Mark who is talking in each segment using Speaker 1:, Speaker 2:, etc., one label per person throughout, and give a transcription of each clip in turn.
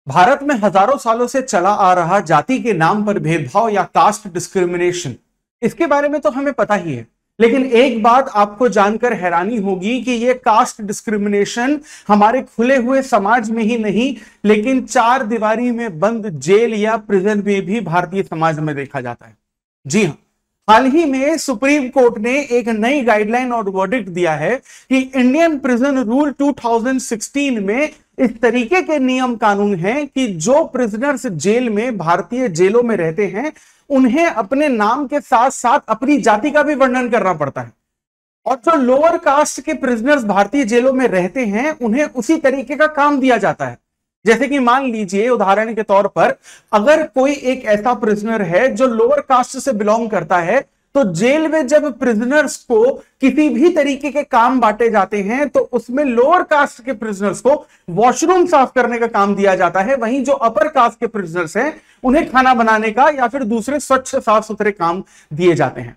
Speaker 1: भारत में हजारों सालों से चला आ रहा जाति के नाम पर भेदभाव या कास्ट डिस्क्रिमिनेशन, इसके बारे में तो हमें पता ही है। लेकिन एक बात आपको जानकर हैरानी होगी कि यह कास्ट डिस्क्रिमिनेशन हमारे खुले हुए समाज में ही नहीं, लेकिन चार दीवारी में बंद जेल या प्रिजन में भी भारतीय समाज में देखा जाता है। जी हां, हाल ही में सुप्रीम कोर्ट ने एक नई गाइडलाइन और वर्डिक्ट दिया है कि इंडियन प्रिजन रूल 2016 में इस तरीके के नियम कानून हैं कि जो प्रिजनर्स जेल में, भारतीय जेलों में रहते हैं, उन्हें अपने नाम के साथ साथ अपनी जाति का भी वर्णन करना पड़ता है। और जो लोअर कास्ट के प्रिजनर्स भारतीय जेलों में रहते हैं, उन्हें उसी तरीके का काम दिया जाता है। जैसे कि मान लीजिए, उदाहरण के तौर पर, अगर कोई एक ऐसा प्रिजनर है जो लोअर कास्ट से बिलोंग करता है, तो जेल में जब प्रिजनर्स को किसी भी तरीके के काम बांटे जाते हैं, तो उसमें लोअर कास्ट के प्रिजनर्स को वॉशरूम साफ करने का काम दिया जाता है। वहीं जो अपर कास्ट के प्रिजनर्स हैं, उन्हें खाना बनाने का या फिर दूसरे स्वच्छ साफ सुथरे काम दिए जाते हैं।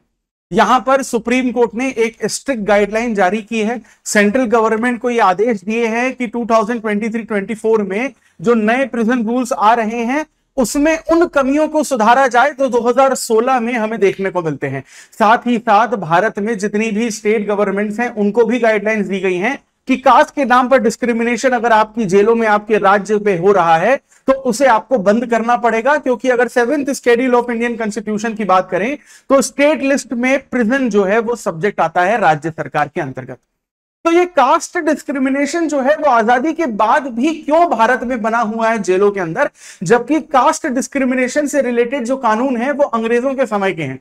Speaker 1: यहां पर सुप्रीम कोर्ट ने एक स्ट्रिक्ट गाइडलाइन जारी की है, सेंट्रल गवर्नमेंट को यह आदेश दिए हैं कि 2023-24 में जो नए प्रिजन रूल्स आ रहे हैं, उसमें उन कमियों को सुधारा जाए तो 2016 में हमें देखने को मिलते हैं। साथ ही साथ भारत में जितनी भी स्टेट गवर्नमेंट्स हैं, उनको भी गाइडलाइंस दी गई हैं कि कास्ट के नाम पर डिस्क्रिमिनेशन अगर आपकी जेलों में, आपके राज्य पे हो रहा है, तो उसे आपको बंद करना पड़ेगा। क्योंकि अगर 7th schedule of Indian constitution की बात करें, तो स्टेट लिस्ट में प्रिजन जो है वो सब्जेक्ट आता है राज्य सरकार के अंतर्गत। तो ये कास्ट डिस्क्रिमिनेशन जो है वो आजादी के बाद भी क्यों भारत में बना हुआ है जेलों के अंदर, जबकि कास्ट डिस्क्रिमिनेशन से रिलेटेड जो कानून है वो अंग्रेजों के समय के हैं।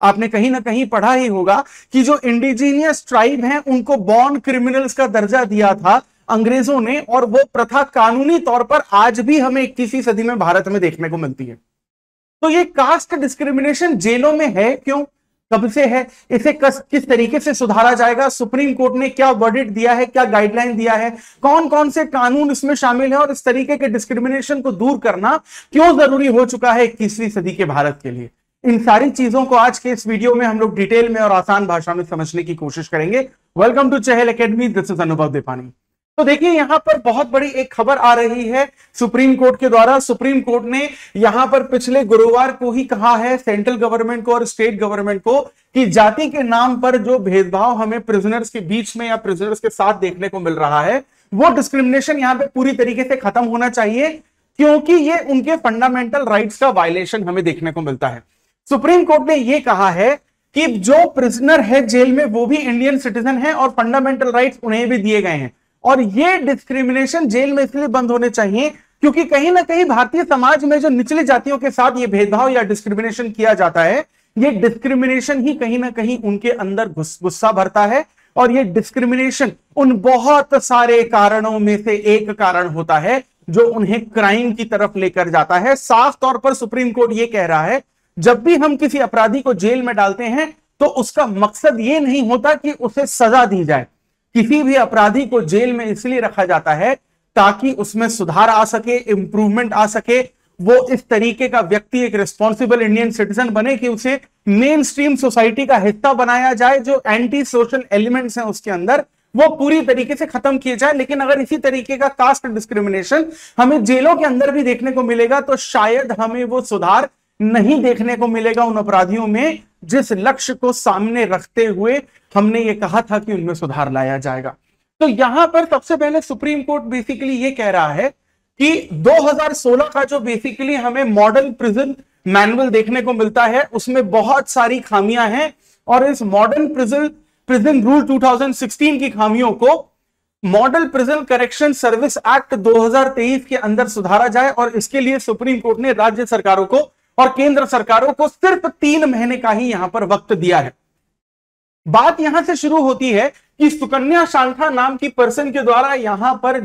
Speaker 1: आपने कहीं ना कहीं पढ़ा ही होगा कि जो इंडिजीनियस ट्राइब हैं, उनको बॉर्न क्रिमिनल्स का दर्जा दिया था अंग्रेजों ने, और वो प्रथा कानूनी तौर पर आज भी हमें 21वीं सदी में भारत में देखने को मिलती है। तो ये कास्ट डिस्क्रिमिनेशन जेलों में है क्यों, कब से है, इसे किस तरीके से सुधारा जाएगा, सुप्रीम कोर्ट ने क्या वर्डिक्ट दिया है, क्या गाइडलाइन दिया है, कौन कौन से कानून इसमें शामिल है, और इस तरीके के डिस्क्रिमिनेशन को दूर करना क्यों जरूरी हो चुका है 21वीं सदी के भारत के लिए, इन सारी चीजों को आज के इस वीडियो में हम लोग डिटेल में और आसान भाषा में समझने की कोशिश करेंगे। Welcome to Chahal academy, this is Anubhav Deepani. तो देखिए, यहां पर बहुत बड़ी एक खबर आ रही है सुप्रीम कोर्ट के द्वारा। सुप्रीम कोर्ट ने यहां पर पिछले गुरुवार को ही कहा है सेंट्रल गवर्नमेंट को और स्टेट गवर्नमेंट को कि जाति के नाम पर जो भेदभाव हमें प्रिजनर्स के बीच में या प्रिजनर्स के साथ देखने को मिल रहा है, वो डिस्क्रिमिनेशन यहां पे पूरी तरीके से खत्म होना चाहिए, क्योंकि ये उनके फंडामेंटल राइट्स का वायलेशन हमें देखने को मिलता है। सुप्रीम कोर्ट ने यह कहा है कि जो प्रिजनर है जेल में, वो भी इंडियन सिटीजन है और फंडामेंटल राइट्स उन्हें भी दिए गए हैं। और ये डिस्क्रिमिनेशन जेल में इसलिए बंद होने चाहिए क्योंकि कहीं ना कहीं भारतीय समाज में जो निचली जातियों के साथ ये भेदभाव या डिस्क्रिमिनेशन किया जाता है, ये डिस्क्रिमिनेशन ही कहीं ना कहीं उनके अंदर गुस्सा भरता है। और ये डिस्क्रिमिनेशन उन बहुत सारे कारणों में से एक कारण होता है जो उन्हें क्राइम की तरफ लेकर जाता है। साफ तौर पर सुप्रीम कोर्ट ये कह रहा है, जब भी हम किसी अपराधी को जेल में डालते हैं, तो उसका मकसद ये नहीं होता कि उसे सजा दी जाए। किसी भी अपराधी को जेल में इसलिए रखा जाता है ताकि उसमें सुधार आ सके, इंप्रूवमेंट आ सके, वो इस तरीके का व्यक्ति एक रिस्पॉन्सिबल इंडियन सिटीजन बने कि उसे मेन स्ट्रीम सोसाइटी का हिस्सा बनाया जाए। जो एंटी सोशल एलिमेंट्स हैं उसके अंदर, वो पूरी तरीके से खत्म किए जाए। लेकिन अगर इसी तरीके का कास्ट डिस्क्रिमिनेशन हमें जेलों के अंदर भी देखने को मिलेगा, तो शायद हमें वो सुधार नहीं देखने को मिलेगा उन अपराधियों में जिस लक्ष्य को सामने रखते हुए हमने ये कहा था कि उनमें सुधार लाया जाएगा। तो यहां पर सबसे पहले सुप्रीम कोर्ट बेसिकली ये कह रहा है कि 2016 का जो बेसिकली हमें मॉडल प्रिजन मैनुअल देखने को मिलता है, उसमें बहुत सारी खामियां हैं, और इस मॉडर्न प्रिजन रूल 2016 की खामियों को model prison correction service act 2023 के अंदर सुधारा जाए। और इसके लिए सुप्रीम कोर्ट ने राज्य सरकारों को और केंद्र सरकारों को सिर्फ 3 महीने का ही यहां पर वक्त दिया है। बात यहां से शुरू होती है कि सुकन्या शांखा नाम की पर्सन के द्वारा यहां पर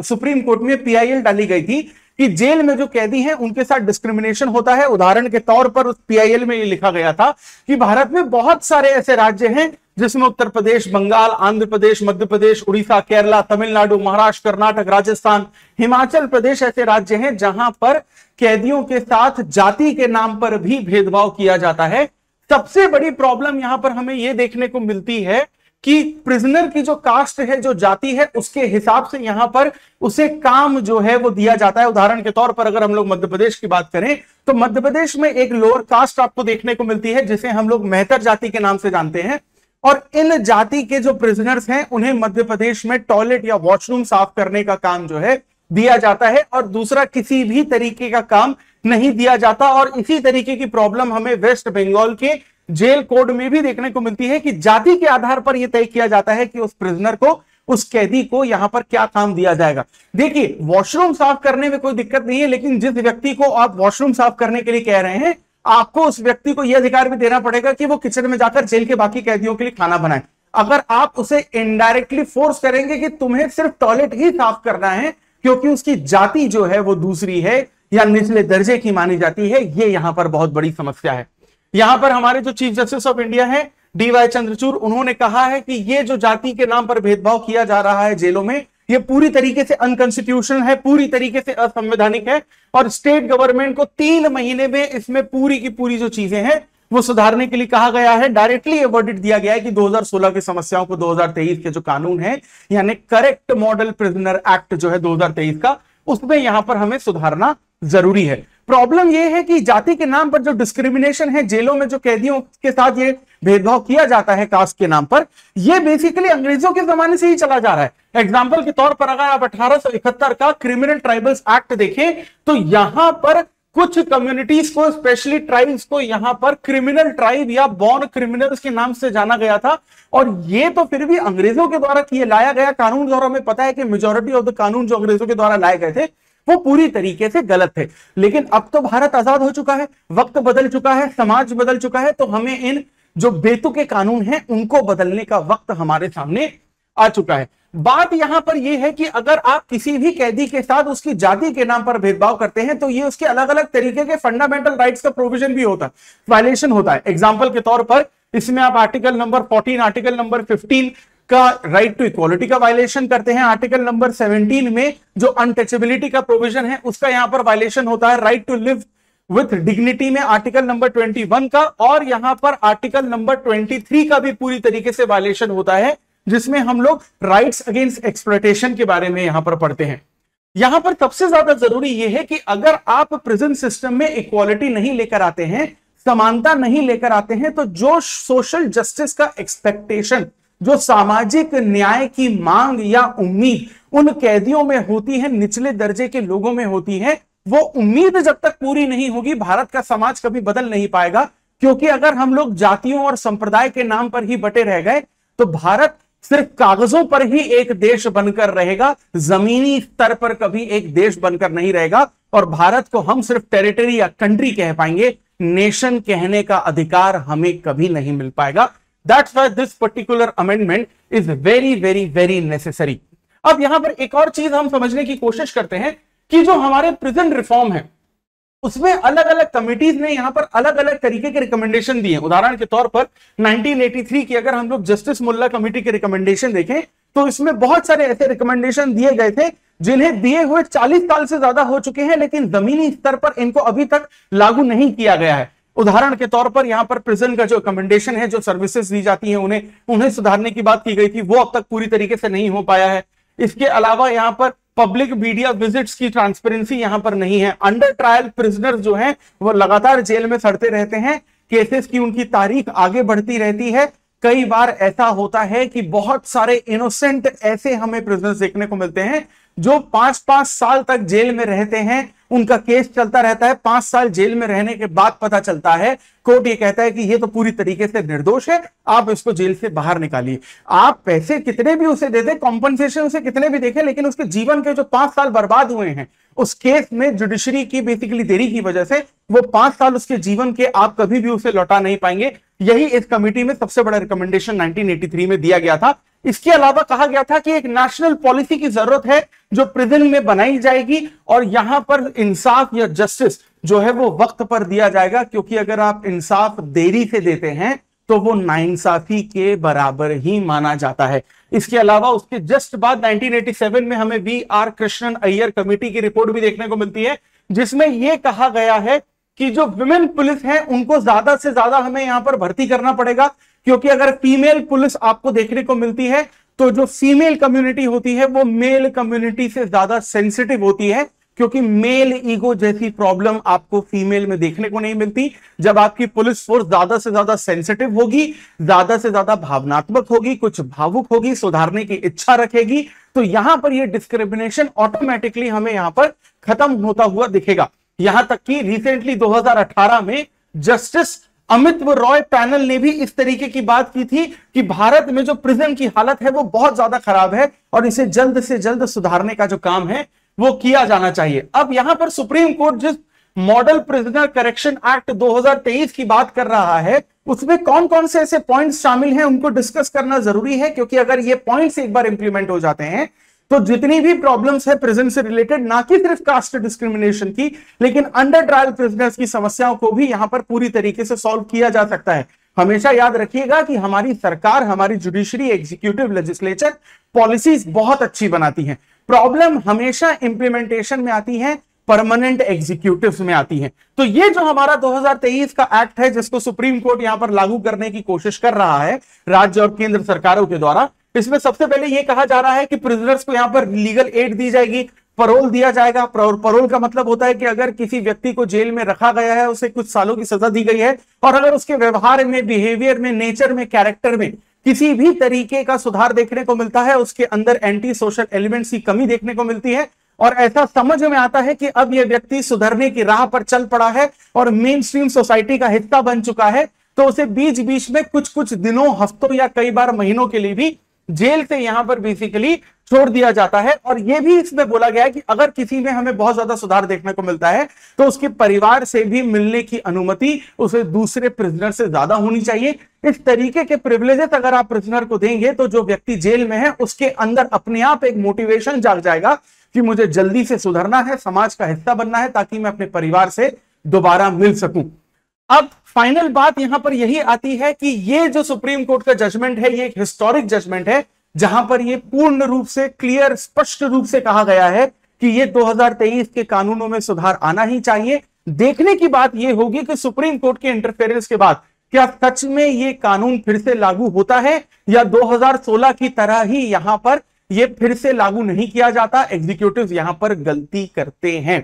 Speaker 1: सुप्रीम कोर्ट में पीआईएल डाली गई थी कि जेल में जो कैदी हैं उनके साथ डिस्क्रिमिनेशन होता है। उदाहरण के तौर पर उस पीआईएल में यह लिखा गया था कि भारत में बहुत सारे ऐसे राज्य हैं जिसमें उत्तर प्रदेश, बंगाल, आंध्र प्रदेश, मध्य प्रदेश, उड़ीसा, केरला, तमिलनाडु, महाराष्ट्र, कर्नाटक, राजस्थान, हिमाचल प्रदेश ऐसे राज्य हैं जहां पर कैदियों के साथ जाति के नाम पर भी भेदभाव किया जाता है। सबसे बड़ी प्रॉब्लम यहां पर हमें यह देखने को मिलती है कि प्रिजनर की जो कास्ट है, जो जाति है, उसके हिसाब से यहां पर उसे काम जो है वो दिया जाता है। उदाहरण के तौर पर अगर हम लोग मध्य प्रदेश की बात करें तो मध्य प्रदेश में एक लोअर कास्ट आपको देखने को मिलती है जिसे हम लोग मेहतर जाति के नाम से जानते हैं। और इन जाति के जो प्रिजनर्स हैं उन्हें मध्य प्रदेश में टॉयलेट या वॉशरूम साफ करने का काम जो है दिया जाता है, और दूसरा किसी भी तरीके का काम नहीं दिया जाता। और इसी तरीके की प्रॉब्लम हमें वेस्ट बंगाल के जेल कोड में भी देखने को मिलती है कि जाति के आधार पर यह तय किया जाता है कि उस प्रिजनर को, उस कैदी को यहां पर क्या काम दिया जाएगा। देखिए, वॉशरूम साफ करने में कोई दिक्कत नहीं है, लेकिन जिस व्यक्ति को आप वॉशरूम साफ करने के लिए कह रहे हैं, आपको उस व्यक्ति को यह अधिकार भी देना पड़ेगा कि वो किचन में जाकर जेल के बाकी कैदियों के लिए खाना बनाए। अगर आप उसे इनडायरेक्टली फोर्स करेंगे कि तुम्हें सिर्फ टॉयलेट ही साफ करना है क्योंकि उसकी जाति जो है वो दूसरी है या निचले दर्जे की मानी जाती है, ये यहां पर बहुत बड़ी समस्या है। यहां पर हमारे जो चीफ जस्टिस ऑफ इंडिया है DY चंद्रचूड़, उन्होंने कहा है कि ये जो जाति के नाम पर भेदभाव किया जा रहा है जेलों में, ये पूरी तरीके से अनकॉन्स्टिट्यूशनल है, पूरी तरीके से असंवैधानिक है, और स्टेट गवर्नमेंट को 3 महीने में इसमें पूरी की पूरी जो चीजें हैं वो सुधारने के लिए कहा गया है। डायरेक्टली ये वर्डिट दिया गया है कि 2016 की समस्याओं को 2023 के जो कानून है, यानी करेक्ट मॉडल प्रिजनर एक्ट जो है 2023 का, उसमें यहां पर हमें सुधारना जरूरी है। प्रॉब्लम यह है कि जाति के नाम पर जो डिस्क्रिमिनेशन है जेलों में, जो कैदियों के साथ ये भेदभाव किया जाता है कास्ट के नाम पर, यह बेसिकली अंग्रेजों के जमाने से ही चला जा रहा है। एग्जाम्पल के तौर पर अगर आप 1871 का क्रिमिनल ट्राइबल्स एक्ट देखें तो यहां पर कुछ कम्युनिटीज को, स्पेशली ट्राइब्स को, यहां पर क्रिमिनल ट्राइब या बॉर्न क्रिमिनल्स के नाम से जाना गया था। और ये तो फिर भी अंग्रेजों के द्वारा किए लाया गया कानून, और हमें पता है कि मेजॉरिटी ऑफ द कानून जो अंग्रेजों के द्वारा लाए गए थे वो पूरी तरीके से गलत थे। लेकिन अब तो भारत आजाद हो चुका है, वक्त बदल चुका है, समाज बदल चुका है, तो हमें इन जो बेतुके कानून हैं उनको बदलने का वक्त हमारे सामने आ चुका है। बात यहां पर यह है कि अगर आप किसी भी कैदी के साथ उसकी जाति के नाम पर भेदभाव करते हैं तो ये उसके अलग अलग तरीके के फंडामेंटल राइट्स का प्रोविजन भी होता है, वायलेशन होता है। एग्जाम्पल के तौर पर इसमें आप आर्टिकल नंबर 14, आर्टिकल नंबर 15 का राइट टू इक्वालिटी का वायलेशन करते हैं। आर्टिकल नंबर 17 में जो अनटचेबिलिटी का प्रोविजन है उसका यहां पर वायलेशन होता है। Right to live with dignity में आर्टिकल नंबर 21 का, और यहां पर आर्टिकल नंबर 23 का भी पूरी तरीके से वायलेशन होता है, जिसमें हम लोग राइट्स अगेंस्ट एक्सप्लॉयटेशन के बारे में यहां पर पढ़ते हैं। यहां पर सबसे ज्यादा जरूरी यह है कि अगर आप प्रिजन सिस्टम में इक्वालिटी नहीं लेकर आते हैं, समानता नहीं लेकर आते हैं, तो जो सोशल जस्टिस का एक्सपेक्टेशन, जो सामाजिक न्याय की मांग या उम्मीद उन कैदियों में होती है, निचले दर्जे के लोगों में होती है, वो उम्मीद जब तक पूरी नहीं होगी भारत का समाज कभी बदल नहीं पाएगा। क्योंकि अगर हम लोग जातियों और संप्रदाय के नाम पर ही बटे रह गए तो भारत सिर्फ कागजों पर ही एक देश बनकर रहेगा, जमीनी स्तर पर कभी एक देश बनकर नहीं रहेगा। और भारत को हम सिर्फ टेरिटरी या कंट्री कह पाएंगे, नेशन कहने का अधिकार हमें कभी नहीं मिल पाएगा। That's why this particular amendment is very, very, very necessary. अब यहां पर एक और चीज हम समझने की कोशिश करते हैं कि जो हमारे प्रिजन रिफॉर्म है उसमें अलग अलग कमिटीज ने यहां पर अलग अलग तरीके के रिकमेंडेशन दिए। उदाहरण के तौर पर 1983 की अगर हम लोग जस्टिस मुल्ला कमेटी के रिकमेंडेशन देखें तो इसमें बहुत सारे ऐसे रिकमेंडेशन दिए गए थे जिन्हें दिए हुए 40 साल से ज्यादा हो चुके हैं, लेकिन जमीनी स्तर पर इनको अभी तक लागू नहीं किया गया है। उदाहरण के तौर पर यहां पर प्रिजन का जो रिकमेंडेशन है, जो सर्विसेज दी जाती हैं उन्हें सुधारने की बात की गई थी, वो अब तक पूरी तरीके से नहीं हो पाया है। इसके अलावा यहां पर पब्लिक मीडिया विजिट्स की ट्रांसपेरेंसी यहां पर नहीं है। अंडर ट्रायल प्रिजनर जो हैं वो लगातार जेल में सड़ते रहते हैं, केसेस की उनकी तारीख आगे बढ़ती रहती है। कई बार ऐसा होता है कि बहुत सारे इनोसेंट ऐसे हमें प्रिजनर्स देखने को मिलते हैं जो 5-5 साल तक जेल में रहते हैं, उनका केस चलता रहता है। 5 साल जेल में रहने के बाद पता चलता है, कोर्ट ये कहता है कि ये तो पूरी तरीके से निर्दोष है, आप इसको जेल से बाहर निकालिए। आप पैसे कितने भी उसे दे दें, कॉम्पनसेशन उसे कितने भी देखें, लेकिन उसके जीवन के जो 5 साल बर्बाद हुए हैं उस केस में जुडिशरी की बेसिकली देरी की वजह से, वो 5 साल उसके जीवन के आप कभी भी उसे लौटा नहीं पाएंगे। यही इस कमेटी में सबसे बड़ा रिकमेंडेशन 1983 में दिया गया था। इसके अलावा कहा गया था कि एक नेशनल पॉलिसी की जरूरत है जो प्रिजन में बनाई जाएगी, और यहां पर इंसाफ या जस्टिस जो है वो वक्त पर दिया जाएगा, क्योंकि अगर आप इंसाफ देरी से देते हैं तो वो नाइंसाफी के बराबर ही माना जाता है। इसके अलावा उसके जस्ट बाद 1987 में हमें VR कृष्णन अय्यर कमेटी की रिपोर्ट भी देखने को मिलती है, जिसमें यह कहा गया है कि जो विमेन पुलिस है उनको ज्यादा से ज्यादा हमें यहां पर भर्ती करना पड़ेगा, क्योंकि अगर फीमेल पुलिस आपको देखने को मिलती है तो जो फीमेल कम्युनिटी होती है वो मेल कम्युनिटी से ज्यादा सेंसिटिव होती है, क्योंकि मेल ईगो जैसी प्रॉब्लम आपको फीमेल में देखने को नहीं मिलती। जब आपकी पुलिस फोर्स ज्यादा से ज्यादा सेंसिटिव होगी, ज्यादा से ज्यादा भावनात्मक होगी, कुछ भावुक होगी, सुधारने की इच्छा रखेगी, तो यहां पर यह डिस्क्रिमिनेशन ऑटोमेटिकली हमें यहां पर खत्म होता हुआ दिखेगा। यहां तक कि रिसेंटली 2018 में जस्टिस अमित्व रॉय पैनल ने भी इस तरीके की बात की थी कि भारत में जो प्रिजन की हालत है वो बहुत ज्यादा खराब है और इसे जल्द से जल्द सुधारने का जो काम है वो किया जाना चाहिए। अब यहां पर सुप्रीम कोर्ट जिस मॉडल प्रिजनर करेक्शन एक्ट 2023 की बात कर रहा है उसमें कौन कौन से ऐसे पॉइंट्स शामिल हैं उनको डिस्कस करना जरूरी है, क्योंकि अगर ये पॉइंट्स एक बार इंप्लीमेंट हो जाते हैं तो जितनी भी प्रॉब्लम्स है प्रिजन से रिलेटेड, ना कि सिर्फ कास्ट डिस्क्रिमिनेशन की, लेकिन अंडर ट्रायल प्रिजनर्स की समस्याओं को भी यहां पर पूरी तरीके से सॉल्व किया जा सकता है। हमेशा याद रखिएगा कि हमारी सरकार, हमारी जुडिशरी, एग्जीक्यूटिव, लेजिस्लेचर पॉलिसीज बहुत अच्छी बनाती हैं। प्रॉब्लम हमेशा इंप्लीमेंटेशन में आती है, परमानेंट एग्जीक्यूटिव्स में आती है। तो ये जो हमारा 2023 का एक्ट है जिसको सुप्रीम कोर्ट यहां पर लागू करने की कोशिश कर रहा है राज्य और केंद्र सरकारों के द्वारा, इसमें सबसे पहले यह कहा जा रहा है कि प्रिजनर्स को यहां पर लीगल एड दी जाएगी, परोल दिया जाएगा। परोल का मतलब होता है कि अगर किसी व्यक्ति को जेल में रखा गया है, उसे कुछ सालों की सजा दी गई है और अगर उसके व्यवहार में, बिहेवियर में, नेचर में, कैरेक्टर में किसी भी तरीके का सुधार देखने को मिलता है, उसके अंदर एंटी सोशल एलिमेंट्स की कमी देखने को मिलती है और ऐसा समझ में आता है कि अब यह व्यक्ति सुधरने की राह पर चल पड़ा है और मेन स्ट्रीम सोसाइटी का हिस्सा बन चुका है, तो उसे बीच बीच में कुछ कुछ दिनों, हफ्तों या कई बार महीनों के लिए भी जेल से यहां पर बेसिकली छोड़ दिया जाता है। और यह भी इसमें बोला गया है कि अगर किसी में हमें बहुत ज्यादा सुधार देखने को मिलता है तो उसके परिवार से भी मिलने की अनुमति उसे दूसरे प्रिजनर से ज्यादा होनी चाहिए। इस तरीके के प्रिविलेजेस अगर आप प्रिजनर को देंगे तो जो व्यक्ति जेल में है उसके अंदर अपने आप एक मोटिवेशन जाग जाएगा कि मुझे जल्दी से सुधरना है, समाज का हिस्सा बनना है, ताकि मैं अपने परिवार से दोबारा मिल सकूं। अब फाइनल बात यहां पर यही आती है कि ये जो सुप्रीम कोर्ट का जजमेंट है ये एक हिस्टोरिक जजमेंट है, जहां पर ये पूर्ण रूप से क्लियर, स्पष्ट रूप से कहा गया है कि ये 2023 के कानूनों में सुधार आना ही चाहिए। देखने की बात यह होगी कि सुप्रीम कोर्ट के इंटरफेरेंस के बाद क्या सच में ये कानून फिर से लागू होता है या 2016 की तरह ही यहां पर ये फिर से लागू नहीं किया जाता। एग्जीक्यूटिव यहां पर गलती करते हैं।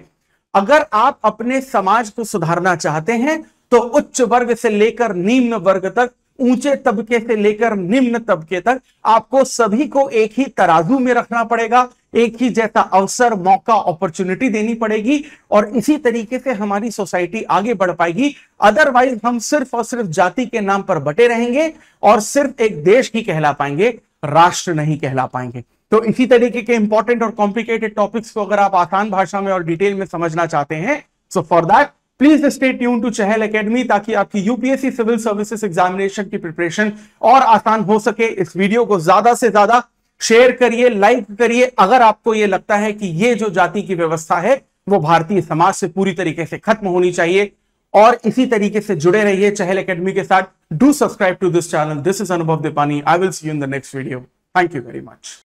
Speaker 1: अगर आप अपने समाज को सुधारना चाहते हैं तो उच्च वर्ग से लेकर निम्न वर्ग तक, ऊंचे तबके से लेकर निम्न तबके तक आपको सभी को एक ही तराजू में रखना पड़ेगा, एक ही जैसा अवसर, मौका, अपॉर्चुनिटी देनी पड़ेगी और इसी तरीके से हमारी सोसाइटी आगे बढ़ पाएगी। अदरवाइज हम सिर्फ और सिर्फ जाति के नाम पर बटे रहेंगे और सिर्फ एक देश ही कहला पाएंगे, राष्ट्र नहीं कहला पाएंगे। तो इसी तरीके के इंपॉर्टेंट और कॉम्प्लिकेटेड टॉपिक्स को अगर आप आसान भाषा में और डिटेल में समझना चाहते हैं, so for that please stay tune to Chahal academy, ताकि आपकी यूपीएससी सिविल सर्विसेज एग्जामिनेशन की प्रिपरेशन और आसान हो सके। इस वीडियो को ज्यादा से ज्यादा शेयर करिए, लाइक करिए। अगर आपको यह लगता है कि ये जो जाति की व्यवस्था है वो भारतीय समाज से पूरी तरीके से खत्म होनी चाहिए, और इसी तरीके से जुड़े रहिए चहल एकेडमी के साथ। Do subscribe to this channel. This is Anubhav Dipani. I will see you in the next video. Thank you very much.